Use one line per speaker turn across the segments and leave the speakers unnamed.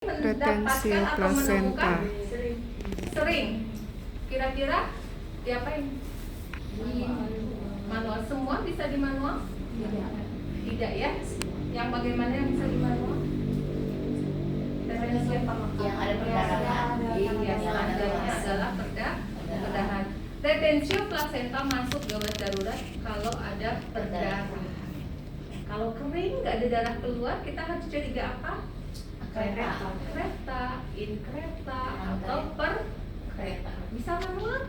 Retensio
mendapatkan atau
placenta.
menemukan sering. Kira-kira diapain? Di manual. Semua bisa di manual? Tidak ya? Yang bagaimana yang bisa di manual? Retensio
Yang ada perdarahan.
yang adanya adalah perdarahan. Retensio placenta masuk gawat darurat kalau ada perdarahan. Kalau kering nggak ada darah keluar, kita harus curiga apa? Kereta, inkreta, atau per kereta. Bisa manual?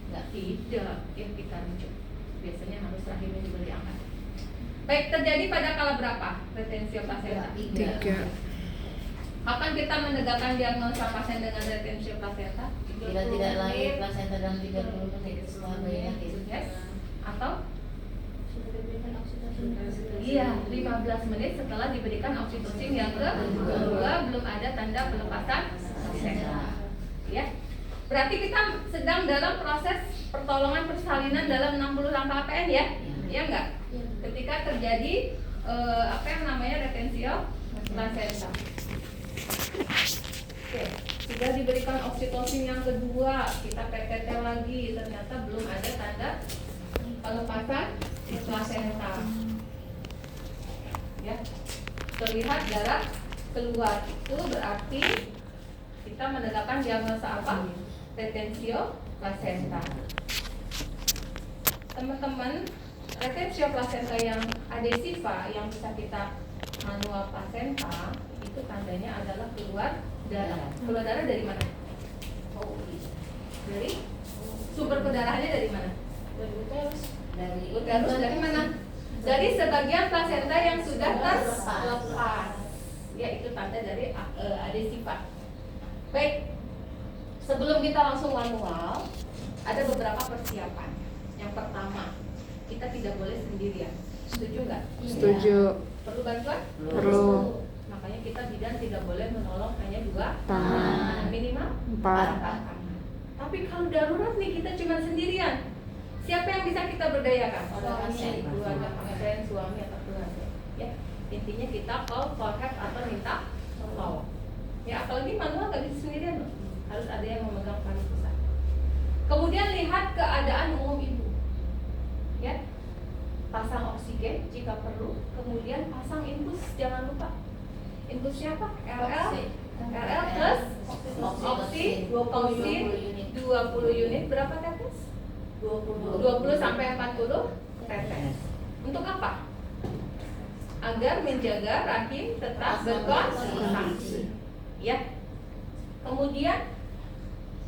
Tidak, yang kita rujuk. Biasanya harus rahimnya juga diangkat. Baik, terjadi pada kala berapa retensio placenta?
3.
Kapan kita menegakkan diagnosa pasien dengan retensio placenta?
Bila tidak lahir placenta dalam 30 menit setelah bayi lahir.
Yes. Atau? Iya, 15 menit setelah diberikan oksitosin yang kedua, belum ada tanda pelepasan placenta. Ya. Berarti kita sedang dalam proses pertolongan persalinan dalam 60 langkah APN ya? Iya enggak? Ketika terjadi apa yang namanya retensio placenta. Oke, sudah diberikan oksitosin yang kedua, kita PTT lagi, ternyata belum ada tanda pelepasan placenta. Ya, terlihat darah keluar, itu berarti kita menegakkan diagnosa apa? Retensio placenta. Teman-teman, retensio placenta yang adesiva yang bisa kita manual placenta itu tandanya adalah keluar darah. Keluar darah dari mana? Dari sumber pendarahannya dari mana? Dari uterus. Dari mana? Dari sebagian placenta yang sudah terlepas. Ya, itu tanda dari adesiva. Baik, sebelum kita langsung manual, ada beberapa persiapan. Yang pertama, kita tidak boleh sendirian. Setuju nggak?
Setuju.
Perlu bantuan?
Perlu.
Makanya kita bidan tidak boleh menolong hanya 2
Tangan.
minimal
4.
tangan. Tapi kalau darurat nih kita cuma sendirian, siapa yang bisa kita berdayakan? Suami, keluarga pasien, suami atau keluarga. Ya, intinya kita call for help atau minta tolong. Ya, apalagi manual nggak bisa sendirian loh. Harus ada yang memegang paling pusat. Kemudian lihat keadaan umum ibu. Ya, pasang oksigen jika perlu. Kemudian pasang infus, jangan lupa. Infusnya apa? RL plus oksi 20 unit. Berapa tetes? 20 sampai 40 tetes. Untuk apa? Agar menjaga rahim tetap berkontraksi. Ya. Kemudian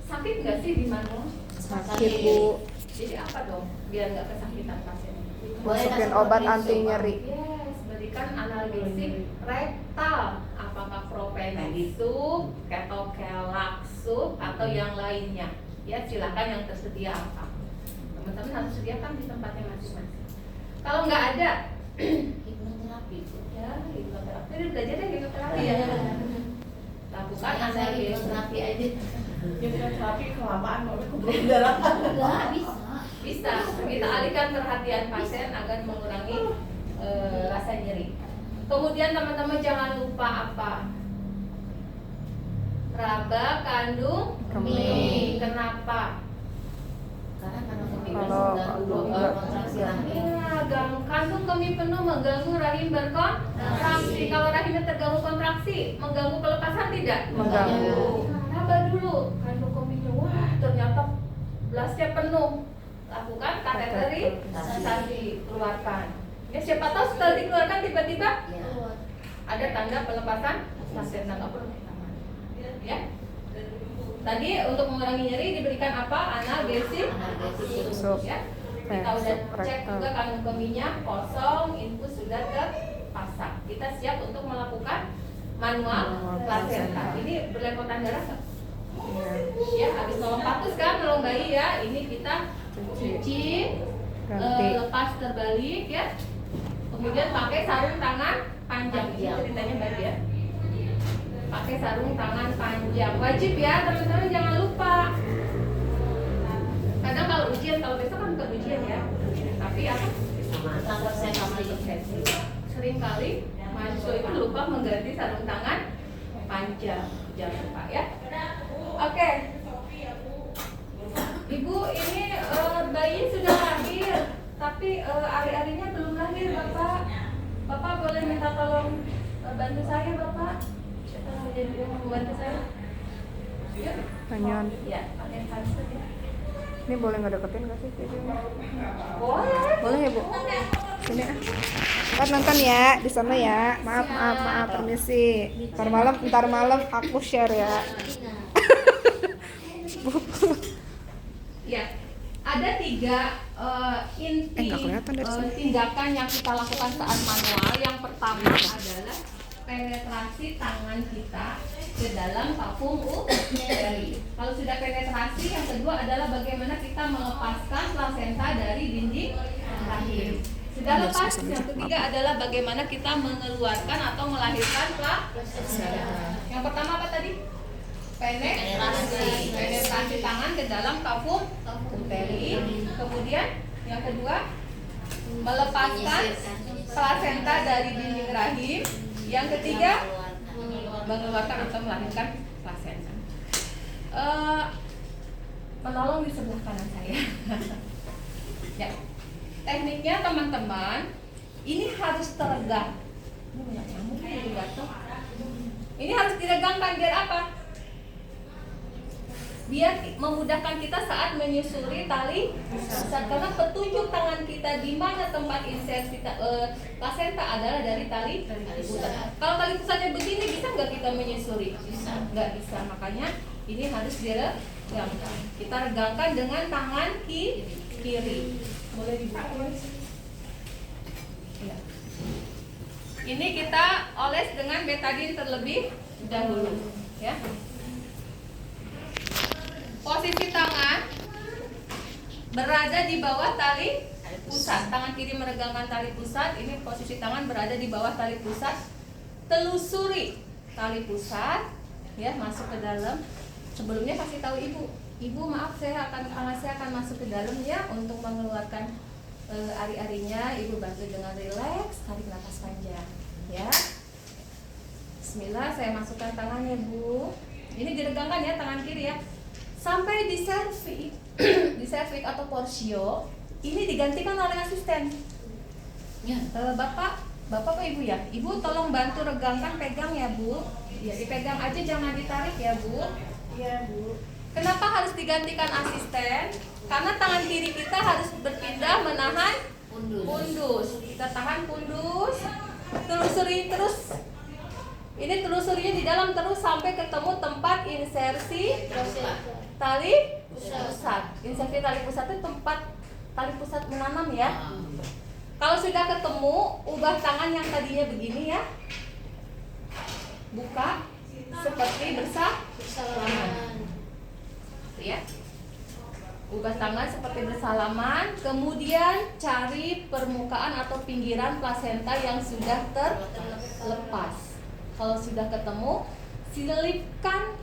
sakit nggak sih di manual?
Sakit, Bu.
Jadi apa dong biar nggak kesakitan pasien?
Masukin obat anti nyeri.
Yes, berikan analgesik rektal. Apakah propenisub, ketokelaksup, atau yang lainnya? Ya, silakan yang tersedia apa. Teman-teman harus sediakan di tempatnya masing-masing. Kalau nggak ada,
Hipnoterapi.
ya hipnoterapi. Jadi belajar deh hipnoterapi ya. Lakukan analgesik.
Hipnoterapi aja.
Hipnoterapi kelamaan mau kumpulin darah.
Enggak bisa.
Bisa kita alihkan perhatian pasien agar mengurangi rasa nyeri. Kemudian teman-teman jangan lupa apa? Raba kandung
Kemih.
Kenapa?
Karena kemih
Kalau
mengganggu kontraksi rahim.
Kandung kemih penuh mengganggu rahim berkontraksi. Kalau rahimnya terganggu kontraksi, mengganggu pelepasan tidak?
Mengganggu.
Raba dulu kandung kemihnya, wah ternyata blasnya penuh. Lakukan kateterisasi, keluarkan. Ya, siapa tahu setelah dikeluarkan tiba-tiba ada tanda pelepasan placenta, nggak perlu ya. Tadi untuk mengurangi nyeri diberikan apa? Analgesik. Ya. Kita udah cek juga kandung kemihnya kosong, infus sudah terpasang. Kita siap untuk melakukan manual placenta. Ini berlepotan darah nggak? Ya, habis nolong patus kan, nolong bayi ya. Ini kita cuci, lepas terbalik ya. Kemudian pakai sarung tangan panjang. Ini ceritanya baik ya. Pakai sarung tangan panjang. Wajib ya teman-teman, jangan lupa. Kadang kalau ujian, kalau besok kan bukan ujian ya. Tapi apa? Sering kali mahasiswa itu lupa mengganti sarung tangan panjang, jangan lupa ya. Oke. Ibu, ini bayi sudah lahir, tapi ari-arinya belum lahir, Bapak. Bapak boleh minta tolong bantu saya, Bapak. Jadi membantu saya. Yuk.
Tanyan.
Ya, pakai handset ya.
Ini boleh nggak deketin nggak sih TV-nya?
Boleh.
Boleh ya, Bu? Sini ah. Ntar nonton ya di sana ya. Maaf, permisi. Ntar malam aku share ya.
Ya, ada 3 inti
Nggak kelihatan dari sini.
tindakan yang kita lakukan saat manual. Yang pertama adalah penetrasi tangan kita ke dalam vakum uteri. Kalau sudah penetrasi, yang kedua adalah bagaimana kita melepaskan plasenta dari dinding rahim. Sudah lepas, yang ketiga adalah bagaimana kita mengeluarkan atau melahirkan plasenta. Yang pertama apa tadi? Penetrasi tangan ke dalam vakum uteri. Kemudian yang kedua, melepaskan plasenta dari dinding rahim. Yang ketiga, mengeluarkan atau melahirkan plasenta. Menolong di sebelah kanan saya. Ya. Tekniknya teman-teman, ini harus teregang. Ini harus diregangkan biar apa? Biar memudahkan kita saat menyusuri tali pusat, karena petunjuk tangan kita di mana tempat insersi plasenta adalah dari tali pusat. Kalau tali pusatnya begini, bisa nggak kita menyusuri? Nggak bisa. Makanya ini harus diregangkan. Kita regangkan dengan tangan kiri. Boleh dibuka? Ya. Ini kita oles dengan betadine terlebih dahulu, ya. Posisi tangan berada di bawah tali pusat. Tangan kiri meregangkan tali pusat. Ini posisi tangan berada di bawah tali pusat. Telusuri tali pusat, ya, masuk ke dalam. Sebelumnya kasih tahu ibu, ibu maaf tangan saya akan masuk ke dalam ya untuk mengeluarkan ari-arinya. Ibu bantu dengan rileks, tarik nafas panjang, ya. Bismillah, saya masukkan tangannya, Bu. Ini diregangkan ya tangan kiri ya. Sampai di serviks atau porsio, ini digantikan oleh asisten. Ya, Bapak apa Ibu ya? Ibu tolong bantu regangkan, pegang ya Bu. Ya, dipegang aja, jangan ditarik ya Bu.
Iya, Bu.
Kenapa harus digantikan asisten? Karena tangan kiri kita harus berpindah menahan pundus. Kita tahan pundus, telusuri terus. Ini telusurinya di dalam terus sampai ketemu tempat insersi tali pusat. Insersi tali pusat itu tempat tali pusat menanam ya. Kalau sudah ketemu, ubah tangan yang tadinya begini ya. Buka seperti bersalaman. Ya. Ubah tangan seperti bersalaman, kemudian cari permukaan atau pinggiran plasenta yang sudah terlepas. Kalau sudah ketemu,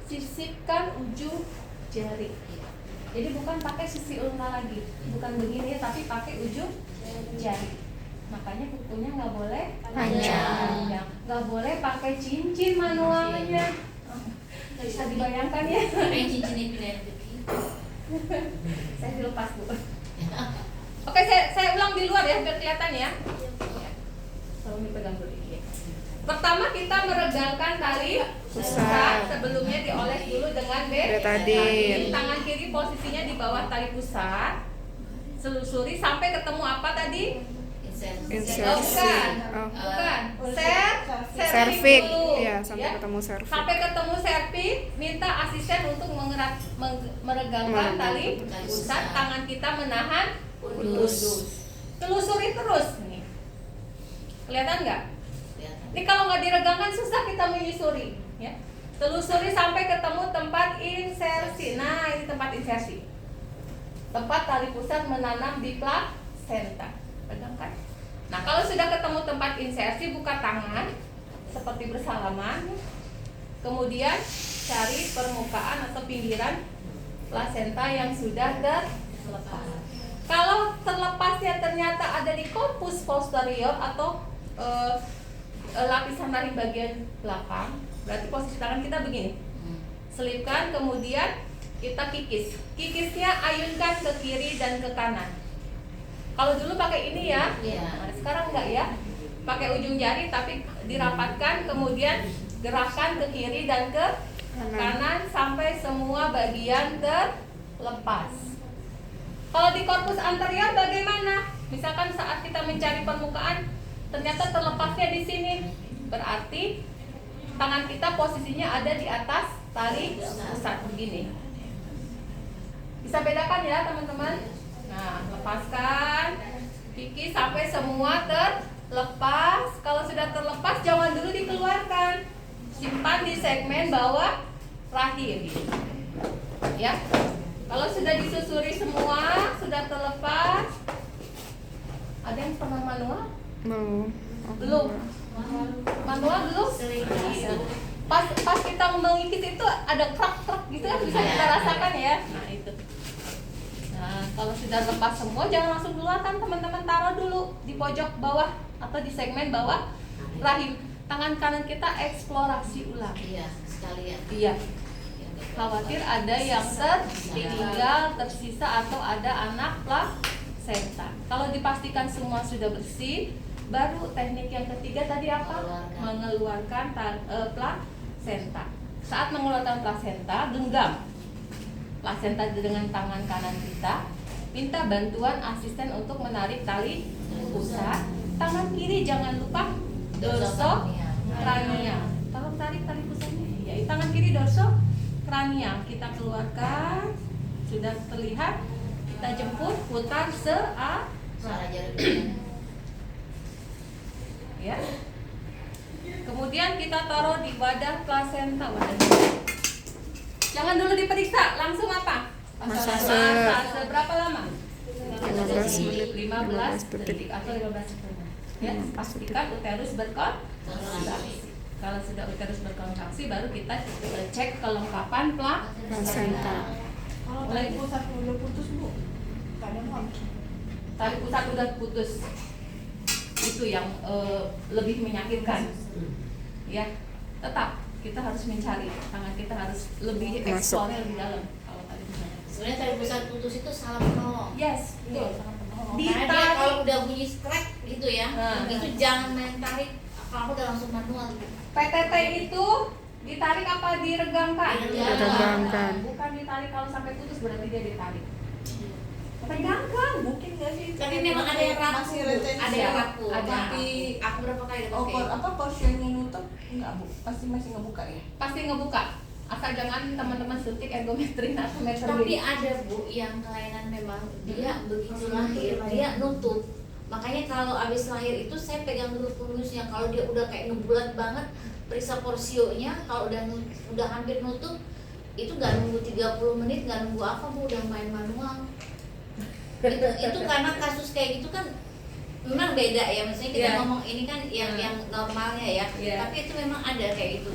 sisipkan ujung jari. Jadi bukan pakai sisi ulna lagi, bukan begini, tapi pakai ujung jari. Makanya kukunya nggak boleh panjang, nggak boleh pakai cincin manualnya. Bisa dibayangkan ya?
Cincin itu ya.
Saya dilepas Bu. Oke, saya ulang di luar ya biar kelihatan ya. Tolong dipegang dulu ya. Pertama kita meregangkan tali pusat. Sebelumnya dioles dulu dengan betadine. Tangan kiri posisinya di bawah tali pusat. Selusuri sampai ketemu apa tadi? Bukan.
Serviks. Ya, sampai ketemu serviks.
Sampai ketemu serviks, minta asisten untuk meregangkan tali pusat. Tangan kita menahan pundus. Telusuri terus nih. Kelihatan nggak? Ini kalau nggak diregangkan susah kita menyusuri, ya. Telusuri sampai ketemu tempat insersi. Nah, ini tempat insersi. Tempat tali pusat menanam di plasenta. Regangkan. Nah, kalau sudah ketemu tempat insersi, buka tangan seperti bersalaman. Kemudian cari permukaan atau pinggiran plasenta yang sudah terlepas. Kalau terlepasnya ternyata ada di corpus posterior atau lapisan rahim bagian belakang, Berarti posisi tangan kita begini. Selipkan, kemudian kita kikis. Kikisnya ayunkan ke kiri dan ke kanan. Kalau dulu pakai ini ya, nah, sekarang enggak ya. Pakai ujung jari tapi dirapatkan, kemudian gerakan ke kiri dan ke kanan sampai semua bagian terlepas. Kalau di korpus anterior bagaimana? Misalkan saat kita mencari permukaan, ternyata terlepasnya di sini. Berarti tangan kita posisinya ada di atas tali pusat begini. Bisa bedakan ya teman-teman? Nah, lepaskan, kikis sampai semua terlepas. Kalau sudah terlepas, jangan dulu dikeluarkan. Simpan di segmen bawah rahim. Ya. Kalau sudah disusuri semua, sudah terlepas. Ada yang pernah manual?
Mau.
Belum. Manual belum? Pas kita mengikis itu ada krak-krak gitu ya, bisa kita rasakan ya. Nah, itu. Nah, kalau sudah lepas semua, jangan langsung keluarkan, teman-teman, taruh dulu di pojok bawah atau di segmen bawah rahim. Tangan kanan kita eksplorasi ulang.
Iya, sekalian.
Iya. Khawatir ada yang tertinggal, tersisa, atau ada anak plasenta. Kalau dipastikan semua sudah bersih, baru teknik yang ketiga tadi apa? Mengeluarkan plasenta. Saat mengeluarkan plasenta, genggam plasenta dengan tangan kanan kita. Minta bantuan asisten untuk menarik tali pusat. Tangan kiri jangan lupa dorso kranial. Tolong tarik tali pusatnya. Ya, tangan kiri dorso kranial. Kita keluarkan. Sudah terlihat. Kita jemput, putar searah. Ya. Kemudian kita taruh di wadah plasenta. Jangan dulu diperiksa, langsung apa? Masase. Berapa lama?
15 menit,
15 detik atau 15 detik. Ya, pastikan uterus berkontraksi. Kalau sudah uterus berkontraksi, baru kita cek kelengkapan plasenta.
Kalau tali pusat udah putus Bu, kadang harus.
Tali pusat udah putus, itu yang lebih menyakitkan. Ya, tetap kita harus mencari, tangan kita harus lebih eksplornya lebih dalam. Kalau tali pusat.
Sebenarnya tali pusat putus itu salah penolong.
Yes, betul. Sangat penolong.
Karena dia kalau udah bunyi strike gitu ya,
Nah.
itu jangan main tarik. Kalau udah langsung manual.
PTT itu ditarik apa diregangkan?
Diregangkan.
Bukan ditarik, kalau sampai putus berarti dia ditarik. Regangkan.
Mungkin nggak sih?
Tapi memang ada yang rapuh.
Masih retensi.
Ada yang rapuh.
Ada.
Tapi aku berapa kali udah
Oh,
pakai.
apa portionnya nutup? Enggak Bu, pasti masih ngebuka ya?
Pasti ngebuka. Asal jangan teman-teman suntik ergometrin atau meter
Tapi ada Bu yang kelainan memang dia begitu lahir dia nutup. Makanya kalau abis lahir itu saya pegang dulu pungusnya. Kalau dia udah kayak ngebulat banget, periksa porsionya. Kalau udah hampir nutup, itu nggak nunggu 30 menit, nggak nunggu apa Bu, udah main manual. Itu karena kasus kayak gitu kan memang beda ya, maksudnya kita
Yeah.
ngomong ini kan yang normalnya ya.
Yeah.
Tapi itu memang ada kayak gitu.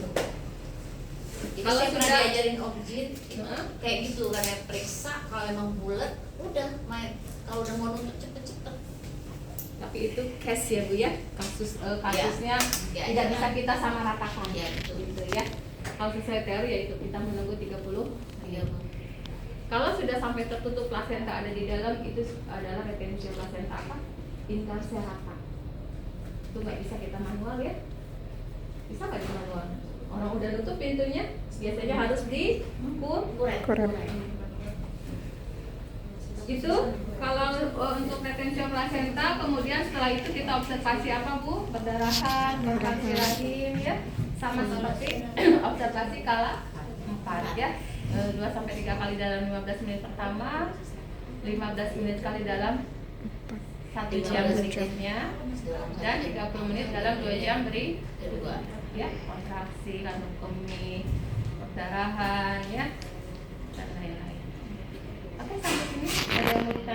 Jadi
Kalau
saya pernah
sudah-
diajarin objin itu
Heeh.
kayak gitu, karena periksa kalau emang bulat udah main, kalau udah mau nutup cepet-cepet.
Tapi itu case ya Bu ya, kasusnya
Ya,
tidak
jangan.
bisa kita sama ratakan.
Ya, betul.
Gitu ya. Kalau sesuai teori yaitu kita menunggu 30
Iya Bu.
Kalau sudah sampai tertutup plasenta ada di dalam, itu adalah retention plasenta apa? Incarcerata. Itu nggak bisa kita manual ya? Bisa nggak di manual? Orang udah tutup pintunya, biasanya harus
Kurang.
Korek.
Itu kalau untuk retention plasenta, kemudian setelah itu kita observasi apa Bu? Perdarahan, kontraksi rahim ya, sama seperti observasi kala 4 ya. 2-3 kali dalam 15 menit pertama, 15 menit kali dalam 1 jam berikutnya, dan 30 menit dalam 2 jam berikutnya ya, kontraksi, kandung kemih, perdarahan ya, dan lain-lain. Oke, sampai sini ada yang mau ditanya?